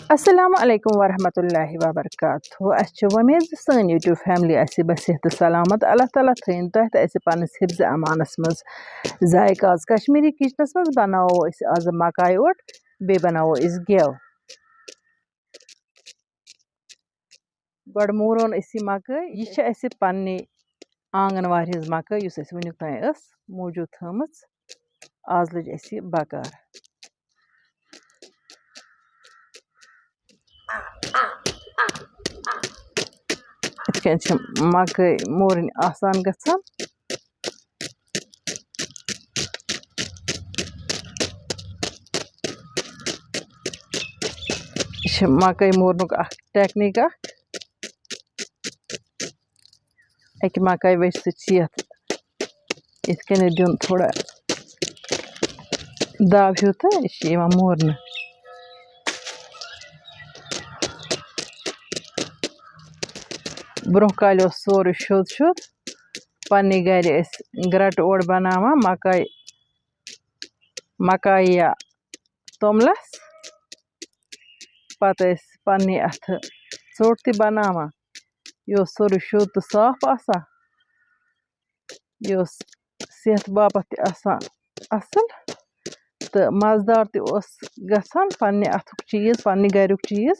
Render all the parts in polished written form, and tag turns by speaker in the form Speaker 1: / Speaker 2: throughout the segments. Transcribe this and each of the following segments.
Speaker 1: Assalamu alaikum warahmatullahi wabarakatuh. Aschu वमेद सन YouTube family आसि बसेहत सलामत अल्लाह ताला थैन तोह त आसि पनस हिफ्ज अमानस मज जायक आज कश्मीरी किचनस मज बनाओ अस आज मकाई ओट बे बनाओ अस गेव गड मूरोन अस मकाई यह अस पन्ने आंगनवाड़ी हज मकाई युस अस वुनुक ताई अस मौजूद थमच आज लज अस बकार मकाई मोरन आसान गसान मकाई मोरनुक टेक्निक अक मकाई वज सत इत दिन थोड़ा दाव हूँ तो यह मोरन ब्रोह काल सोरे शोद शोद पन्ने गर ग्रट ओड़ बनावान मकाई या तोमलस पत पन्ने अथ चोट त बनावान यह सोरे शोद तो साफ आसान यह सेहत बापत असल तो मजदार गसान पन्ने अथुक चीज पन्ने गरुक चीज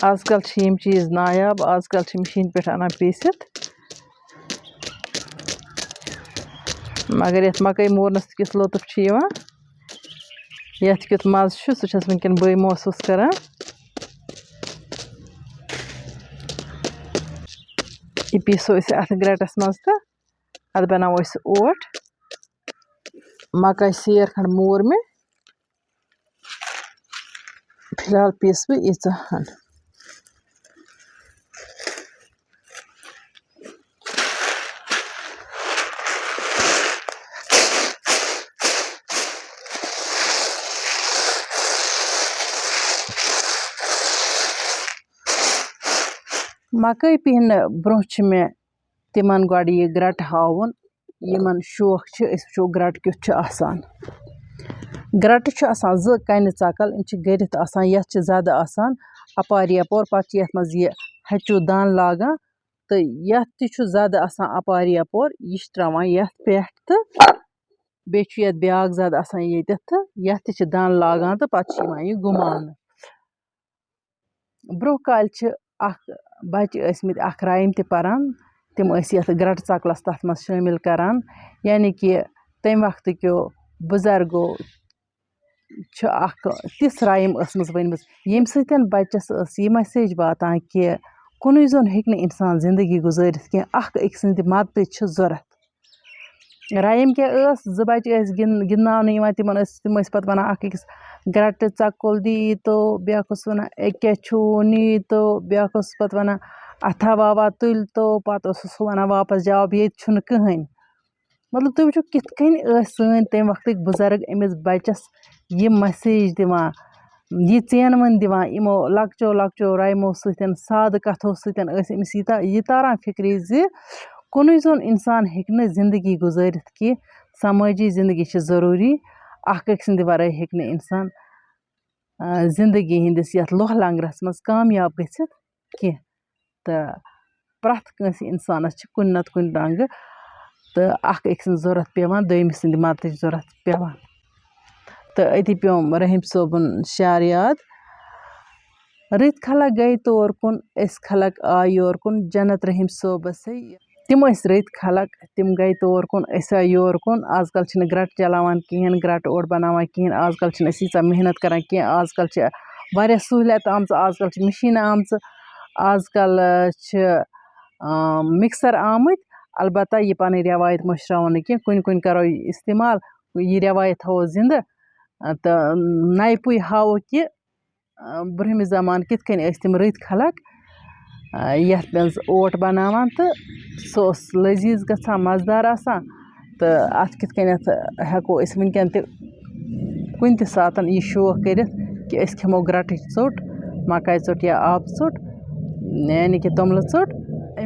Speaker 1: आजकल यम चीज नायाब आजकल मशीन पे अनान पीसित मगर ये मकई मोरनस किस लुत्फ ये क्युत मज सह वनकन बे महसूस करान यह पीसो अथ ग्रेटस मज तो अद बनावो ओट मकाई सेर खंड मोर में फिलहाल पीस बह यीचहन मकई पीन ब्रोह मे तिमन गड यह ग्रट हावन यमन शौक वो ग्रट क्युत ग्रट जो कन चकल गरित यथ जद अपार यपोर पत् मज यह हचू दान लागान तो यथ जद अपार यपोर यह त्रावान यथ पे तो बे ब्याक जद यथ दान लागान तो पत् यह घुमान ब्रोह काल बच्चे राइम त पारान तिम यथ ग्रट चकलस तथ मज शामिल करान यानी कि तम वक्त क्यों बुजुर्गो तिस राइम वनमज यम सतन बच्चस यह मैसेज वातान कि कुन जोन हेक् इंसान जिंदगी गुजारित कह अक सद मदद जरूरत राइम क्या जो बच्चे गिंदन तिम पत् वन अकिस ग्रट चकुल दी तो ब्यास वन क्या नी तो ब्यास पत् वन अथा वावा तुल तो पत् वन वापस जवाब ये कहें मतलब तुम वो कित सन तम वक्त बुजुर्ग अमिस बच्चस यह मैसेज दिवान यह चेनवन दिवान इमो लकचो लकचो राइमो सतन साद कथो सतन अमिस यह तारान फिक्र कुन जोन इंसान हेक् जिंदगी गुजारित कि समाजी जिंदगी जरूरी अक सद वर हेक् इंसान जिंदगी हंदिस यथ लोह लंगरस मज कामयाब गसित कह तो प्रथ कंस इंसानस कुन नत कुन रंग तो अक सद जरूरत पेवान दोयमिस सद मदद जरूरत पेवान तो अति पेम रहीम सोबन शार याद रित खलक गई तोर कुन अस खलक आय योर कुन जन्नत रहीम सोबस तिम रित खलक तिम गई तोर कुन अस आय योर कुन आजकल ग्रट चलावान कहें ग्रट ओट बनावान कहें आजकल यीचा मेहनत करान कहें आजकल वारिया सहूलियत आम आजकल मशीन आम आजकल मिक्सर आमत अलबत्ता यह पन रवायत मशराव कह कुन कुन करो इस्तेमाल यह रवायत थो जिंद तो नए पुई हावो कि ब्रह्म जमान कित तम रित खलक यथ मज ओट बनावान तो सो लजीज गसान मजदार आसान तो अत कित हेको वनकन कुन सातन यह शौक कर कि खेमो ग्रट चोट मकाई चोट या आब चोट यानी कि तोमल चोट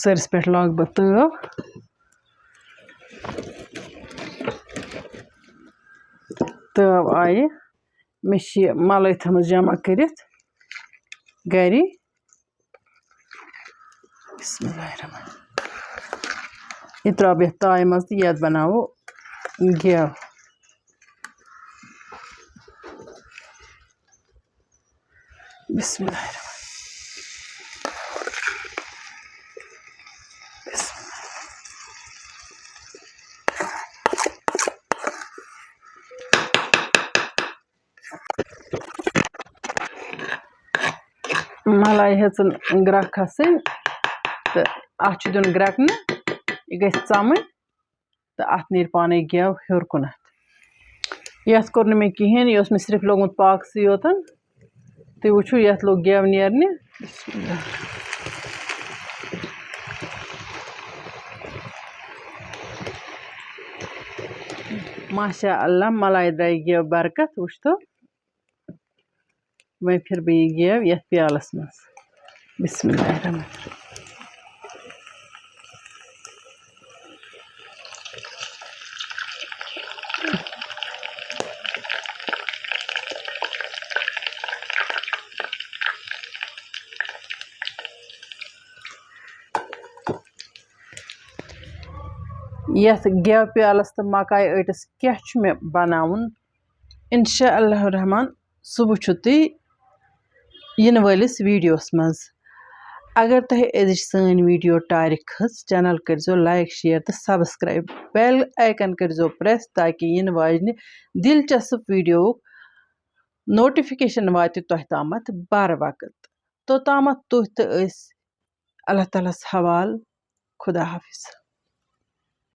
Speaker 1: मिक्सरस पे लाग बह तव तव आये मे मलाई थमज जमा करित गरी बिस्मिल्लाहिर्रहमान यह त्रा बह ताय मज तो ये बनावो गेव बिस्मिल्लाहिर्रहमान मलाई हेचन ग्रह खसन तो अत दिन ग्रकन यह गई चमन तो अत नीर पाने गेव हेर कुन ये कोर मे कहें यह मे सिर्फ लोगमुत पाकसी योतन तुम वो ये लोग गेव नेरने माशा अल्लाह मलाई द्राय गेव बरकत वो तो वह फिर बह गेव ये प्यालस मज बिस्मिल्लाहिर्रहमान यथ गेव प्यालस तो मकाई अटस क्या मे बनाउन इंशाअल्लाह रहमान सह वुचु तुम इन वालिस वीडियोस मज अगर तुह अजिच सन वीडियो टार खच चैनल करो लाइक शेयर तो सब्सक्राइब बेल आइकन करो प्रेस ताकि इन वाजन दिलचस्प वीडियो नोटिफिकेशन वात तुह तामत बर वक्त तोतामत तुह तो अल्लाह ताला हवाल खुदा हाफिज।